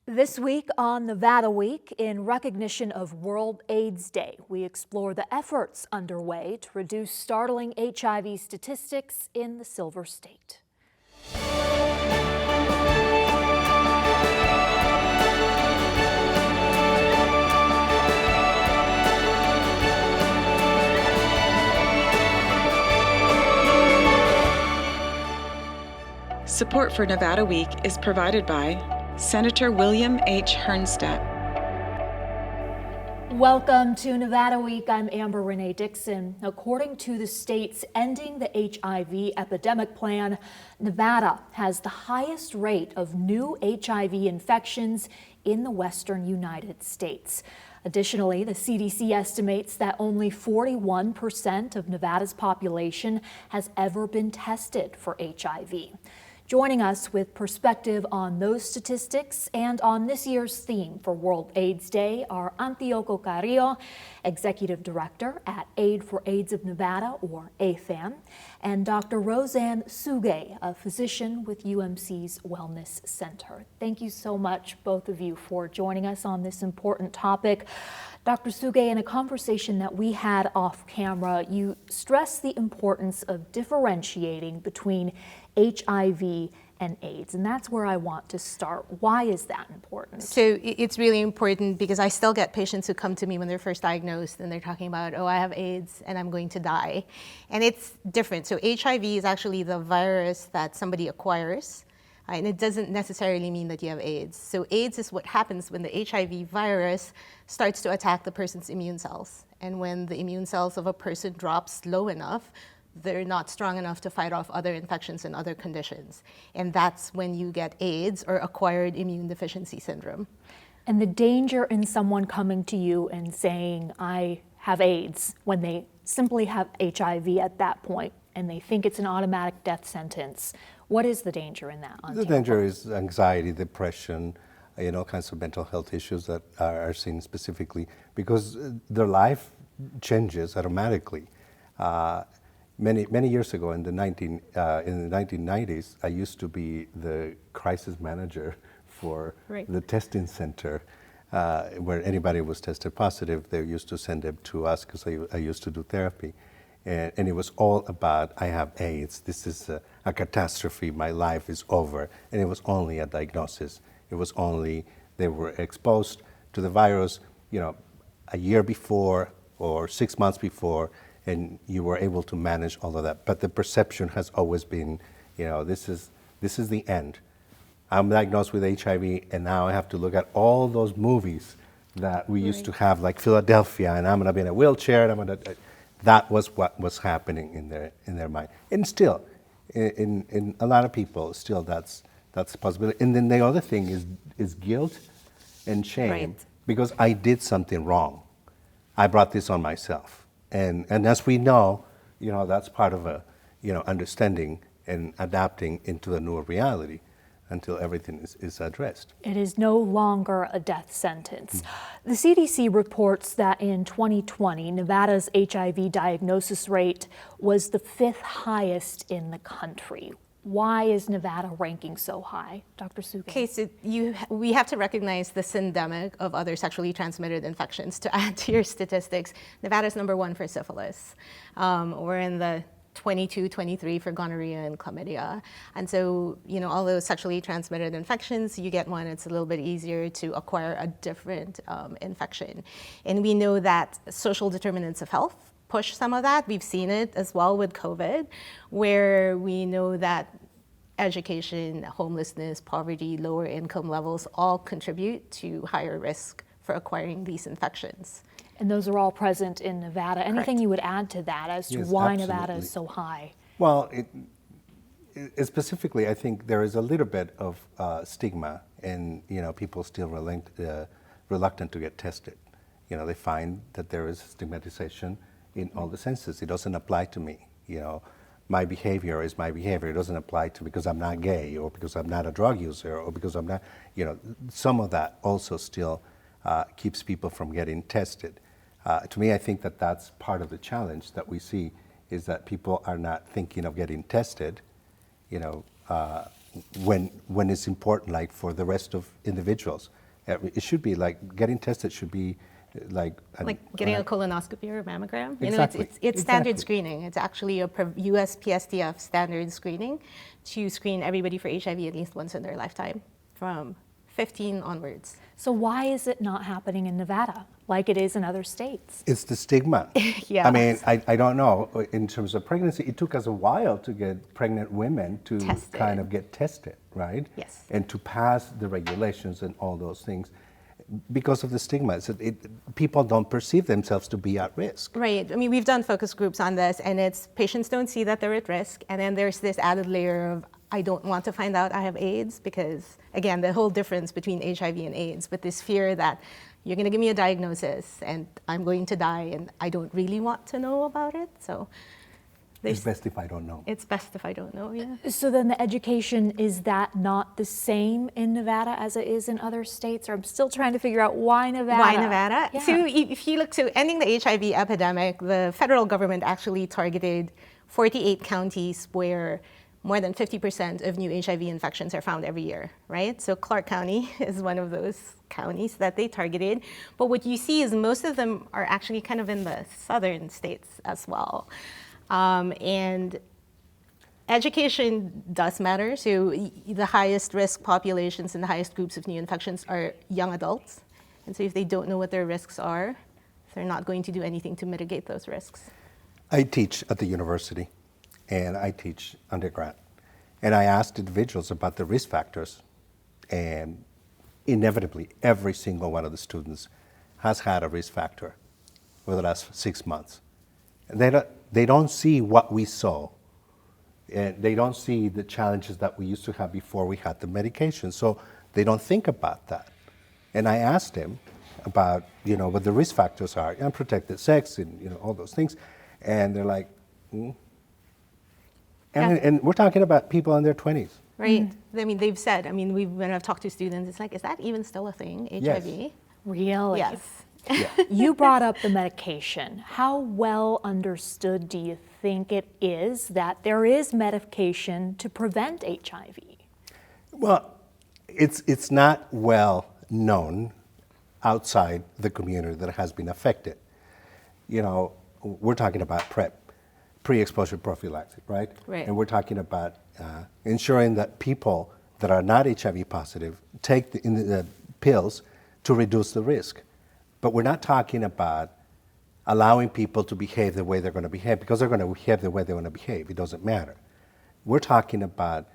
This week on Nevada Week, in recognition of World AIDS Day, we explore the efforts underway to reduce startling HIV statistics in the Silver State. Support for Nevada Week is provided by Senator William H. Hernstedt. Welcome to Nevada Week. I'm Amber Renee Dixon. According to the state's Ending the HIV Epidemic Plan, Nevada has the highest rate of new HIV infections in the western United States. Additionally, the CDC estimates that only 41% of Nevada's population has ever been tested for HIV. Joining us with perspective on those statistics and on this year's theme for World AIDS Day are Antioco Carrillo, Executive Director at Aid for AIDS of Nevada, or AFAN, and Dr. Roseanne Suge, a physician with UMC's Wellness Center. Thank you so much, both of you, for joining us on this important topic. Dr. Suge, in a conversation that we had off camera, you stressed the importance of differentiating between HIV and AIDS, and that's where I want to start. Why is that important? So it's really important because I still get patients who come to me when they're first diagnosed and they're talking about, oh, I have AIDS and I'm going to die. And it's different. So HIV is actually the virus that somebody acquires, and it doesn't necessarily mean that you have AIDS. So AIDS is what happens when the HIV virus starts to attack the person's immune cells. And when the immune cells of a person drops low enough, they're not strong enough to fight off other infections and other conditions. And that's when you get AIDS, or acquired immune deficiency syndrome. And the danger in someone coming to you and saying, I have AIDS, when they simply have HIV at that point and they think it's an automatic death sentence. What is the danger in that? The danger is anxiety, depression, all kinds of mental health issues that are seen specifically because their life changes automatically. Many years ago, in the 1990s, I used to be the crisis manager for the testing center, where anybody was tested positive. They used to send them to us because I used to do therapy, and it was all about, I have AIDS. This is a catastrophe. My life is over, and it was only a diagnosis. It was only they were exposed to the virus, a year before or 6 months before, and you were able to manage all of that. But the perception has always been, this is the end. I'm diagnosed with HIV, and now I have to look at all those movies that we used to have, like Philadelphia, and I'm going to be in a wheelchair, and that was what was happening in their mind. And still, in a lot of people, still that's a possibility. And then the other thing is guilt and shame, because I did something wrong. I brought this on myself. And as we know, that's part of understanding and adapting into the new reality until everything is addressed. It is no longer a death sentence. The CDC reports that in 2020, Nevada's HIV diagnosis rate was the 5th highest in the country. Why is Nevada ranking so high? Dr. Suge? Okay, so we have to recognize the syndemic of other sexually transmitted infections. To add to your statistics, Nevada's #1 for syphilis. We're in the 22, 23 for gonorrhea and chlamydia. And so, all those sexually transmitted infections, you get one, it's a little bit easier to acquire a different infection. And we know that social determinants of health push some of that. We've seen it as well with COVID, where we know that education, homelessness, poverty, lower income levels all contribute to higher risk for acquiring these infections. And those are all present in Nevada. Anything you would add to that as to why Nevada is so high? Well, specifically, I think there is a little bit of stigma, and people still reluctant to get tested. They find that there is stigmatization in all the senses. It doesn't apply to me. My behavior is my behavior. It doesn't apply to because I'm not gay, or because I'm not a drug user, or because I'm not. Some of that also still keeps people from getting tested. To me, I think that that's part of the challenge that we see, is that people are not thinking of getting tested, when it's important, like for the rest of individuals. It should be like getting tested should be like getting a colonoscopy or a mammogram. Exactly. It's standard Exactly. screening. It's actually a US PSTF standard screening to screen everybody for HIV at least once in their lifetime from 15 onwards. So why is it not happening in Nevada like it is in other states? It's the stigma. Yes. I mean, I don't know. In terms of pregnancy, it took us a while to get pregnant women to Tested. kind of get tested, right? Yes. And to pass the regulations and all those things because of the stigma. People don't perceive themselves to be at risk. Right. I mean, we've done focus groups on this, and it's patients don't see that they're at risk, and then there's this added layer of I don't want to find out I have AIDS because, again, the whole difference between HIV and AIDS, but this fear that you're going to give me a diagnosis and I'm going to die and I don't really want to know about it. So It's best if I don't know. It's best if I don't know, yeah. So then the education, is that not the same in Nevada as it is in other states? Or I'm still trying to figure out why Nevada? Why Nevada? Yeah. So if you look to ending the HIV epidemic, the federal government actually targeted 48 counties where more than 50% of new HIV infections are found every year, right? So Clark County is one of those counties that they targeted. But what you see is most of them are actually kind of in the southern states as well. And education does matter. So the highest risk populations and the highest groups of new infections are young adults. And so if they don't know what their risks are, they're not going to do anything to mitigate those risks. I teach at the university, and I teach undergrad. And I asked individuals about the risk factors, and inevitably, every single one of the students has had a risk factor over the last 6 months. And they don't see what we saw, and they don't see the challenges that we used to have before we had the medication, so they don't think about that. And I asked them about, what the risk factors are, unprotected sex and, all those things, and they're like, And we're talking about people in their 20s. Right. I mean, they've said, when I've talked to students, it's like, is that even still a thing, HIV? Yes. Really? Yes. Yeah. You brought up the medication. How well understood do you think it is that there is medication to prevent HIV? Well, it's not well known outside the community that has been affected. We're talking about PrEP, pre-exposure prophylaxis, right? Right. And we're talking about ensuring that people that are not HIV positive take the pills to reduce the risk. But we're not talking about allowing people to behave the way they're going to behave because they're going to behave the way they want to behave. It doesn't matter. We're talking about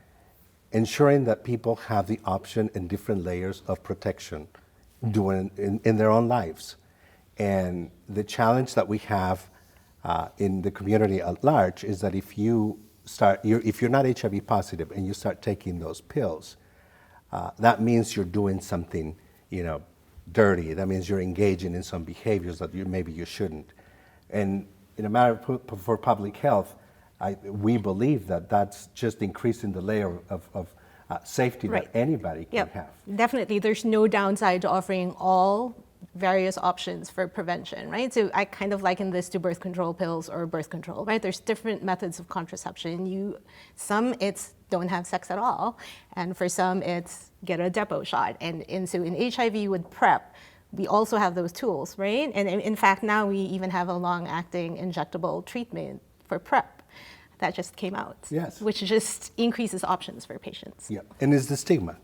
ensuring that people have the option and different layers of protection in their own lives. And the challenge that we have in the community at large is that if you're not HIV positive and you start taking those pills, that means you're doing something, dirty. That means you're engaging in some behaviors that maybe you shouldn't. And in a matter for public health, we believe that that's just increasing the layer of safety Right. that anybody can Yep. have. Definitely, there's no downside to offering all various options for prevention, right? So I kind of liken this to birth control pills or birth control, right? There's different methods of contraception. Some it's don't have sex at all, and for some it's get a depot shot. And so in HIV with PrEP, we also have those tools, right? And in fact, now we even have a long-acting injectable treatment for PrEP that just came out, Yes. which just increases options for patients. Yeah. And it's the stigma.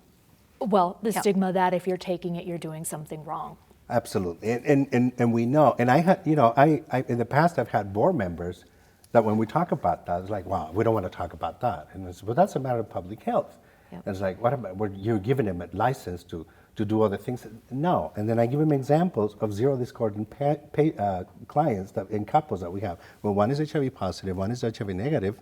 Well, the Yeah. stigma that if you're taking it, you're doing something wrong. Absolutely, and we know. And I had, I in the past I've had board members that when we talk about that, it's like, wow, we don't want to talk about that. And it's, well, that's a matter of public health. Yep. And it's like, what about you're giving them a license to do other things? No. And then I give them examples of zero discordant clients in couples that we have. Well, one is HIV positive, one is HIV negative,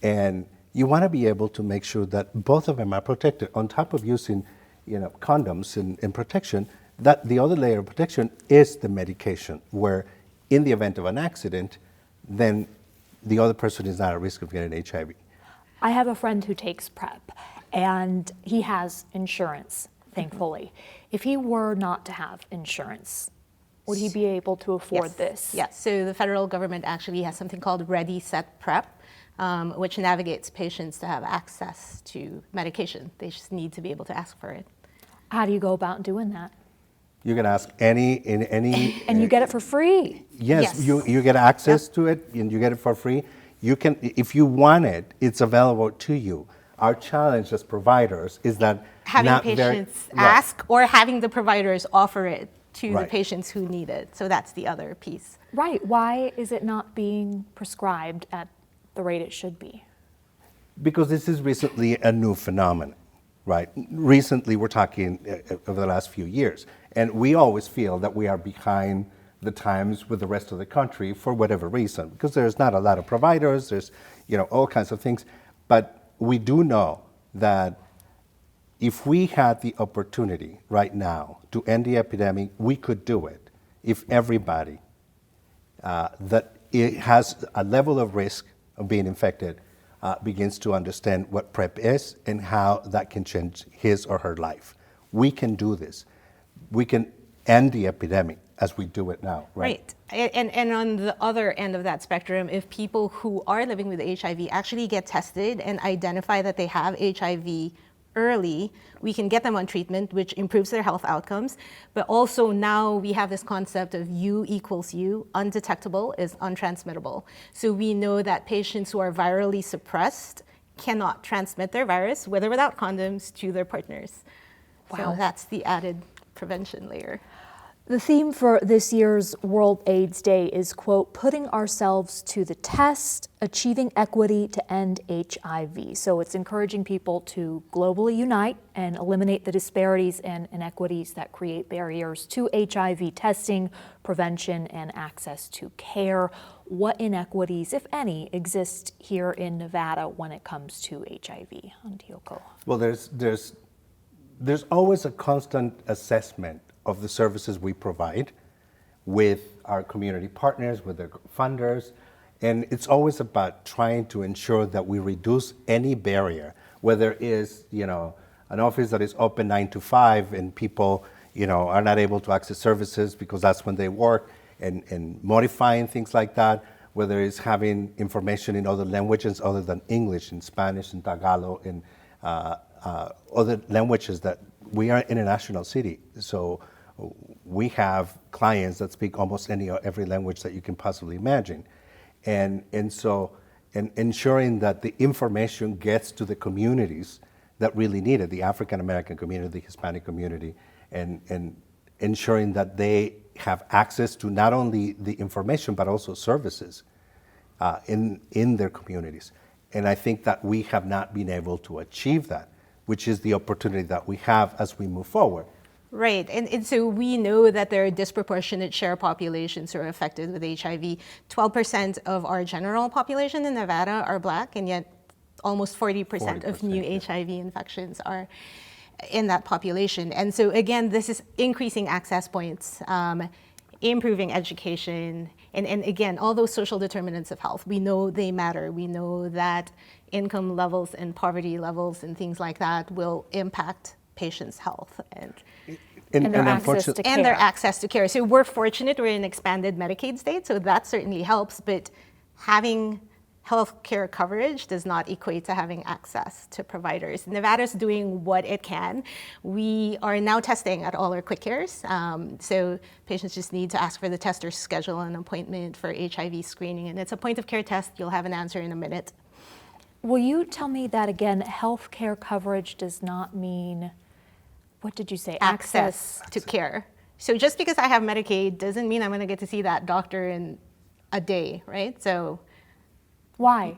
and you want to be able to make sure that both of them are protected. On top of using, condoms and protection, that the other layer of protection is the medication, where in the event of an accident, then the other person is not at risk of getting HIV. I have a friend who takes PrEP, and he has insurance, thankfully. If he were not to have insurance, would he be able to afford this? Yes. So the federal government actually has something called Ready, Set, PrEP. which navigates patients to have access to medication. They just need to be able to ask for it. How do you go about doing that? You can ask any. And you get it for free. Yes, Yes. you get access to it, and you get it for free. You can, if you want it, it's available to you. Our challenge as providers is that Having not patients very, right. ask or having the providers offer it to the Right. patients who need it. So that's the other piece. Right. Why is it not being prescribed at the rate it should be? Because this is recently a new phenomenon, right? Recently, we're talking over the last few years, and we always feel that we are behind the times with the rest of the country for whatever reason, because there's not a lot of providers, there's all kinds of things, but we do know that if we had the opportunity right now to end the epidemic, we could do it if everybody that it has a level of risk of being infected begins to understand what PrEP is and how that can change his or her life. We can do this. We can end the epidemic as we do it now, right? Right. And on the other end of that spectrum, if people who are living with HIV actually get tested and identify that they have HIV early, we can get them on treatment, which improves their health outcomes. But also now we have this concept of U equals U, undetectable is untransmittable. So we know that patients who are virally suppressed cannot transmit their virus, with or without condoms, to their partners. Wow. So that's the added prevention layer. The theme for this year's World AIDS Day is, quote, putting ourselves to the test, achieving equity to end HIV. So it's encouraging people to globally unite and eliminate the disparities and inequities that create barriers to HIV testing, prevention, and access to care. What inequities, if any, exist here in Nevada when it comes to HIV? Antioco. Well, there's always a constant assessment of the services we provide with our community partners, with their funders, and it's always about trying to ensure that we reduce any barrier, whether it is an office that is open 9 to 5 and people are not able to access services because that's when they work, and modifying things like that, whether it's having information in other languages other than English, in Spanish, in Tagalog, in other languages. That we are an international city, so we have clients that speak almost any or every language that you can possibly imagine, and so ensuring that the information gets to the communities that really need it, the African American community, the Hispanic community, and ensuring that they have access to not only the information but also services in their communities. And I think that we have not been able to achieve that, which is the opportunity that we have as we move forward. Right, and so we know that there are disproportionate share populations who are affected with HIV. 12% of our general population in Nevada are Black, and yet almost 40% of new HIV infections are in that population. And so again, this is increasing access points, improving education, and again, all those social determinants of health. We know they matter. We know that income levels and poverty levels and things like that will impact patients' health and their access to care. And their access to care. So we're fortunate we're in an expanded Medicaid state, so that certainly helps, but having health care coverage does not equate to having access to providers. Nevada's doing what it can. We are now testing at all our quick cares, so patients just need to ask for the test or schedule an appointment for HIV screening, and it's a point of care test. You'll have an answer in a minute. Will you tell me that again? Health care coverage does not mean, what did you say? Access to care. So just because I have Medicaid doesn't mean I'm going to get to see that doctor in a day, right? So why?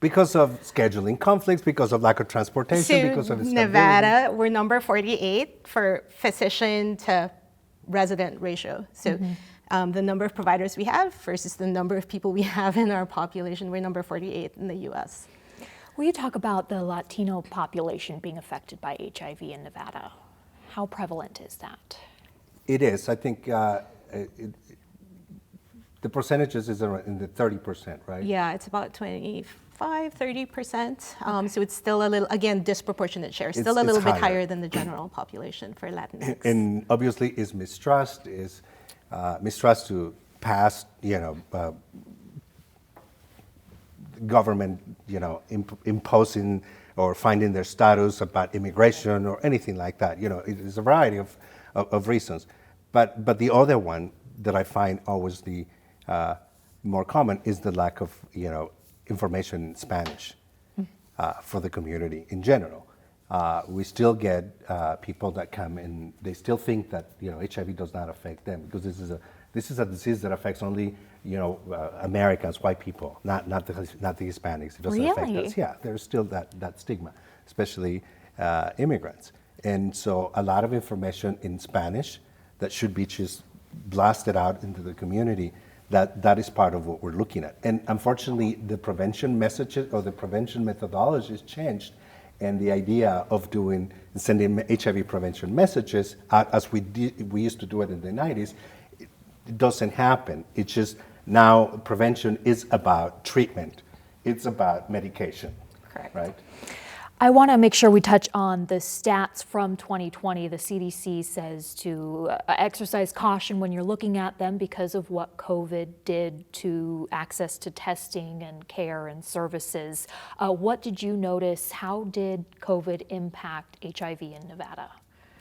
Because of scheduling conflicts, because of lack of transportation, because of Nevada, we're number 48 for physician to resident ratio. So the number of providers we have versus the number of people we have in our population, we're number 48 in the US. Will you talk about the Latino population being affected by HIV in Nevada? How prevalent is that? It is. I think the percentages is in the 30%, right? Yeah, it's about 25-30%. So it's still a little, again, disproportionate share. Still a little bit higher than the general population for Latinx. And obviously, is mistrust mistrust to past, government, imposing or finding their status about immigration or anything like that. It is a variety of reasons. But the other one that I find always the more common is the lack of, information in Spanish for the community in general. We still get people that come and they still think that HIV does not affect them because this is a disease that affects only Americans, white people, not the Hispanics. It doesn't affect us. Yeah, there's still that stigma, especially immigrants. And so a lot of information in Spanish that should be just blasted out into the community. That is part of what we're looking at. And unfortunately, the prevention messages or the prevention methodologies changed. And the idea of sending HIV prevention messages as we used to do it in the 90s, it doesn't happen. It's just now prevention is about treatment. It's about medication. Correct. Right? I want to make sure we touch on the stats from 2020. The CDC says to exercise caution when you're looking at them because of what COVID did to access to testing and care and services. What did you notice? How did COVID impact HIV in Nevada?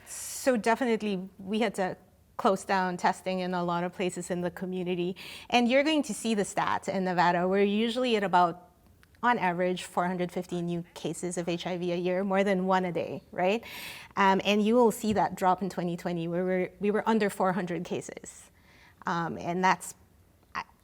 So definitely we had to close down testing in a lot of places in the community. And you're going to see the stats in Nevada. We're usually at about, on average, 450 new cases of HIV a year, more than one a day, right? And you will see that drop in 2020 where we were under 400 cases. And that's,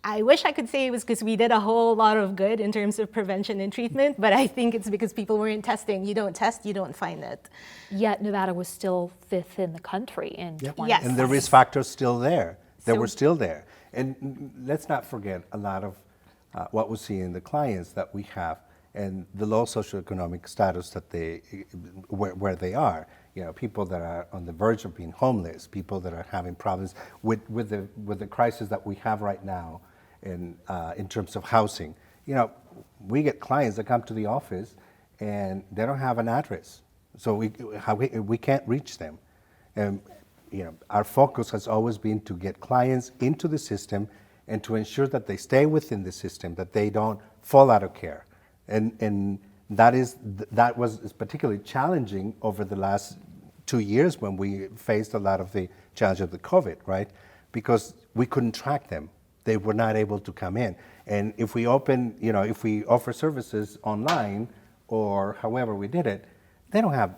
I wish I could say it was because we did a whole lot of good in terms of prevention and treatment, but I think it's because people weren't testing. You don't test, you don't find it. Yet Nevada was still 5th in the country in 2020. Yes. And the risk factor's still there. They So- were still there. And let's not forget a lot of what we see in the clients that we have and the low socioeconomic status that where they are. People that are on the verge of being homeless, people that are having problems with the crisis that we have right now in terms of housing. We get clients that come to the office and they don't have an address, so we can't reach them. And our focus has always been to get clients into the system and to ensure that they stay within the system, that they don't fall out of care. And that was particularly challenging over the last 2 years when we faced a lot of the challenge of the COVID, right? Because we couldn't track them. They were not able to come in. And if we offer services online or however we did it, they don't have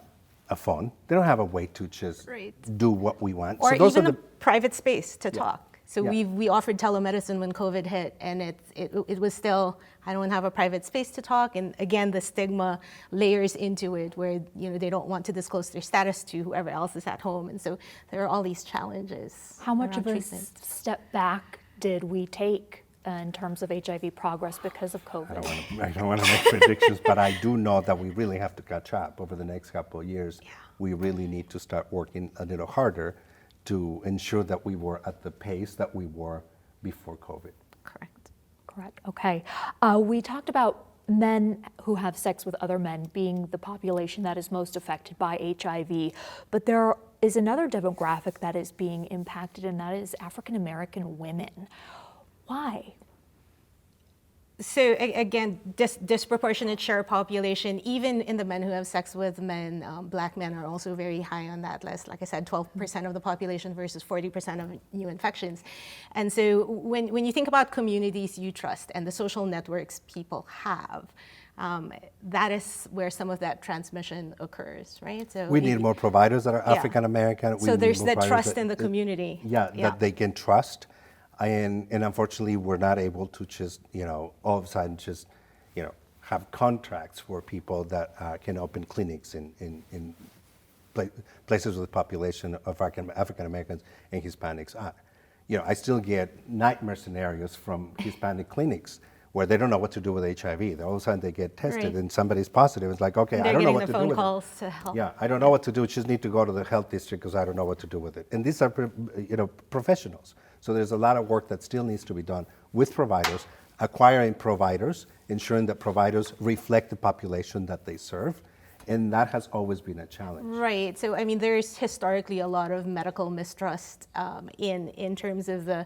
a phone. They don't have a way to just do what we want. Or so those even are a private space to talk. So Yeah. we offered telemedicine when COVID hit, and it was still, I don't have a private space to talk. And again, the stigma layers into it where they don't want to disclose their status to whoever else is at home. And so there are all these challenges. How much around of a treatment. step back did we take in terms of HIV progress because of COVID? I don't want to make predictions, but I do know that we really have to catch up over the next couple of years. Yeah. We really need to start working a little harder to ensure that we were at the pace that we were before COVID. Correct. Correct. Okay. We talked about men who have sex with other men being the population that is most affected by HIV, but there is another demographic that is being impacted, and that is African American women. Why? So again, disproportionate share of population, even in the men who have sex with men, black men are also very high on that list. Like I said, 12% of the population versus 40% of new infections. And so when you think about communities you trust and the social networks people have, that is where some of that transmission occurs, right? So We need more providers that are African American. So there's that trust in the community. That they can trust. And unfortunately, we're not able to just, all of a sudden just, have contracts for people that can open clinics in places with a population of African Americans and Hispanics. I still get nightmare scenarios from Hispanic clinics where they don't know what to do with HIV. All of a sudden they get tested and somebody's positive. It's like, okay, I don't know what to do with it. They're getting the phone calls to help. Yeah, I don't know what to do. Just need to go to the health district because I don't know what to do with it. And these are, professionals. So there's a lot of work that still needs to be done with providers, acquiring providers, ensuring that providers reflect the population that they serve. And that has always been a challenge. Right. So, there's historically a lot of medical mistrust in terms of the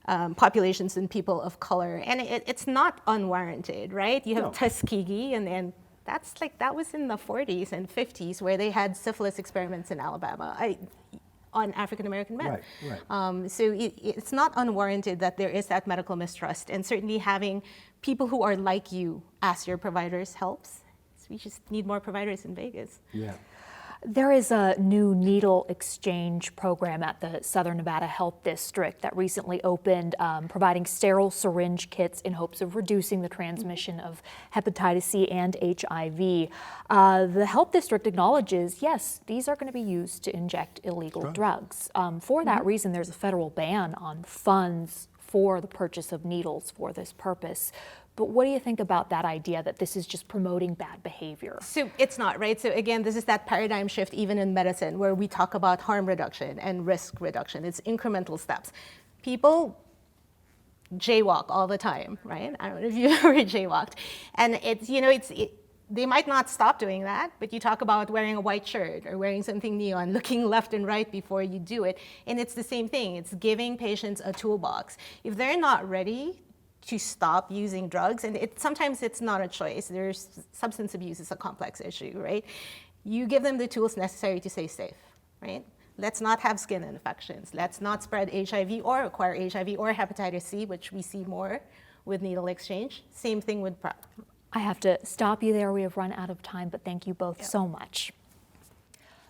populations and people of color. And it's not unwarranted, right? You have Tuskegee, and that was in the 40s and 50s where they had syphilis experiments in Alabama on African American men. Right. So it's not unwarranted that there is that medical mistrust, and certainly having people who are like you as your providers helps. So we just need more providers in Vegas. Yeah. There is a new needle exchange program at the Southern Nevada Health District that recently opened, providing sterile syringe kits in hopes of reducing the transmission of hepatitis C and HIV. The Health District acknowledges, yes, these are going to be used to inject illegal drugs. For that reason, there's a federal ban on funds for the purchase of needles for this purpose. But what do you think about that idea that this is just promoting bad behavior? So it's not, right? So again, this is that paradigm shift even in medicine where we talk about harm reduction and risk reduction. It's incremental steps. People jaywalk all the time, right? I don't know if you ever jaywalked. And they might not stop doing that, but you talk about wearing a white shirt or wearing something neon, looking left and right before you do it. And it's the same thing. It's giving patients a toolbox. If they're not ready to stop using drugs, and sometimes it's not a choice. Substance abuse is a complex issue, right? You give them the tools necessary to stay safe, right? Let's not have skin infections. Let's not spread HIV or acquire HIV or hepatitis C, which we see more with needle exchange. Same thing with PrEP. I have to stop you there. We have run out of time, but thank you both so much.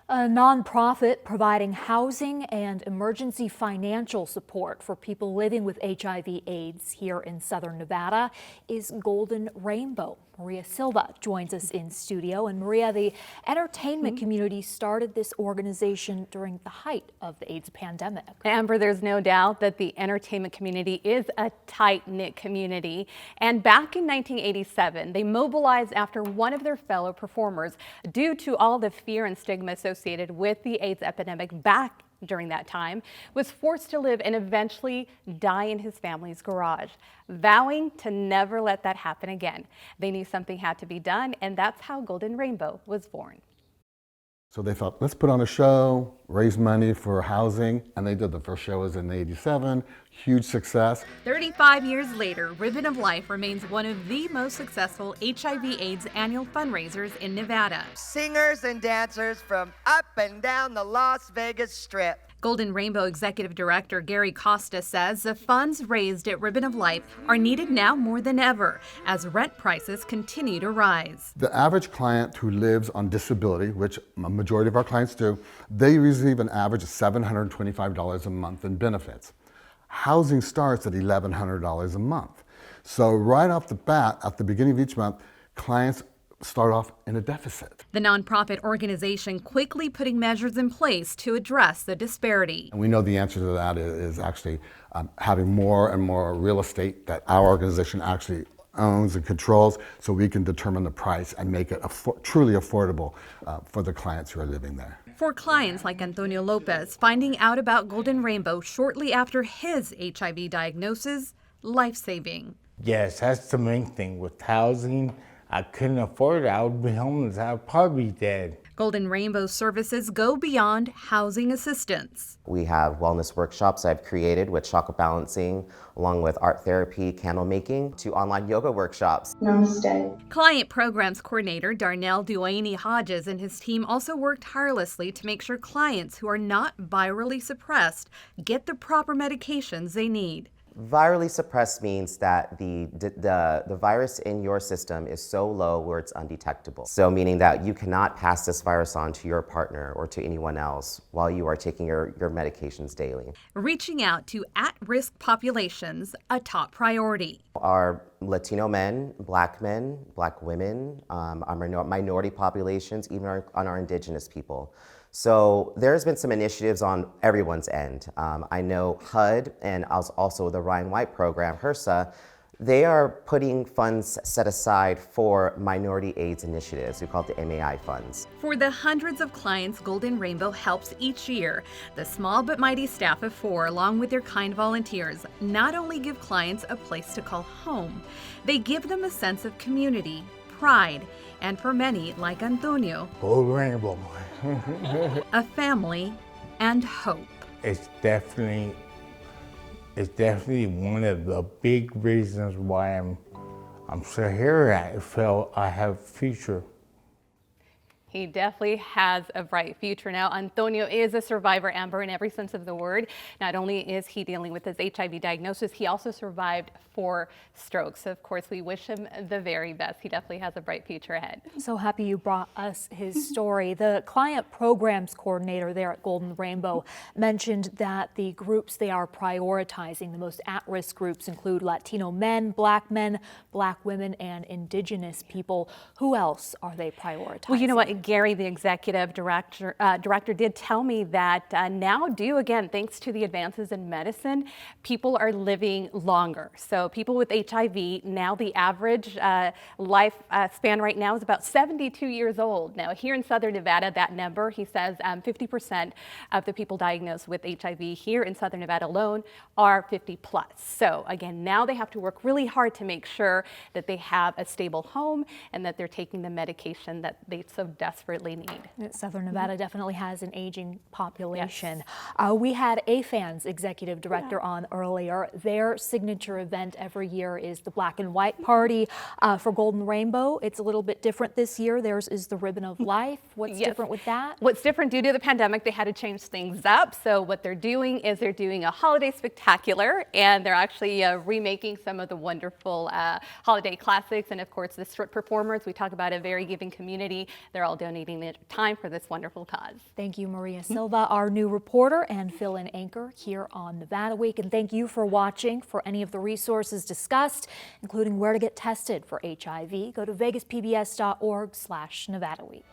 A nonprofit providing housing and emergency financial support for people living with HIV/AIDS here in Southern Nevada is Golden Rainbow. Maria Silva joins us in studio. And Maria, the entertainment community started this organization during the height of the AIDS pandemic. Amber, there's no doubt that the entertainment community is a tight-knit community. And back in 1987, they mobilized after one of their fellow performers, due to all the fear and stigma associated with the AIDS epidemic back during that time, was forced to live and eventually die in his family's garage, vowing to never let that happen again. They knew something had to be done, and that's how Golden Rainbow was born. So they thought, let's put on a show, raise money for housing, and they did. The first show was in '87, huge success. 35 years later, Ribbon of Life remains one of the most successful HIV/AIDS annual fundraisers in Nevada. Singers and dancers from up and down the Las Vegas Strip. Golden Rainbow Executive Director Gary Costa says the funds raised at Ribbon of Life are needed now more than ever as rent prices continue to rise. The average client who lives on disability, which a majority of our clients do, they receive an average of $725 a month in benefits. Housing starts at $1,100 a month. So right off the bat, at the beginning of each month, clients start off in a deficit. The nonprofit organization quickly putting measures in place to address the disparity. And we know the answer to that is actually having more and more real estate that our organization actually owns and controls, so we can determine the price and make it truly affordable for the clients who are living there. For clients like Antonio Lopez, finding out about Golden Rainbow shortly after his HIV diagnosis, life-saving. Yes, that's the main thing. With housing, I couldn't afford it. I would be homeless. I would probably be dead. Golden Rainbow services go beyond housing assistance. We have wellness workshops I've created with chakra balancing, along with art therapy, candle making, to online yoga workshops. Namaste. Client programs coordinator Darnell Duane Hodges and his team also work tirelessly to make sure clients who are not virally suppressed get the proper medications they need. Virally suppressed means that the virus in your system is so low where it's undetectable. So meaning that you cannot pass this virus on to your partner or to anyone else while you are taking your medications daily. Reaching out to at-risk populations, a top priority. Our Latino men, black women, our minority populations, even on our indigenous people. So there's been some initiatives on everyone's end. I know HUD and also the Ryan White program, HRSA, they are putting funds set aside for minority AIDS initiatives. We call it the MAI funds. For the hundreds of clients Golden Rainbow helps each year, the small but mighty staff of 4, along with their kind volunteers, not only give clients a place to call home, they give them a sense of community, pride, and for many, like Antonio, Golden Rainbow. a family and hope. It's definitely is definitely one of the big reasons why I'm so here. I feel I have a future. He definitely has a bright future. Now, Antonio is a survivor, Amber, in every sense of the word. Not only is he dealing with his HIV diagnosis, he also survived 4 strokes. So, of course, we wish him the very best. He definitely has a bright future ahead. So happy you brought us his story. The client programs coordinator there at Golden Rainbow mentioned that the groups they are prioritizing, the most at-risk groups, include Latino men, Black women, and Indigenous people. Who else are they prioritizing? Well, you know what? Gary, the executive director, did tell me that now due, again, thanks to the advances in medicine, people are living longer. So people with HIV, now the average life span right now is about 72 years old. Now here in Southern Nevada, that number, he says 50% of the people diagnosed with HIV here in Southern Nevada alone are 50 plus. So again, now they have to work really hard to make sure that they have a stable home and that they're taking the medication that they so desperately need. Southern Nevada definitely has an aging population. Yes. We had AFAN's executive director on earlier. Their signature event every year is the Black and White Party. For Golden Rainbow, it's a little bit different this year. Theirs is the Ribbon of Life. What's different with that? What's different due to the pandemic, they had to change things up. So what they're doing is they're doing a holiday spectacular, and they're actually remaking some of the wonderful holiday classics. And of course, the strip performers, we talk about a very giving community. They're all donating their time for this wonderful cause. Thank you, Maria Silva, our new reporter and fill-in anchor here on Nevada Week. And thank you for watching. For any of the resources discussed, including where to get tested for HIV, go to vegaspbs.org/Nevada Week.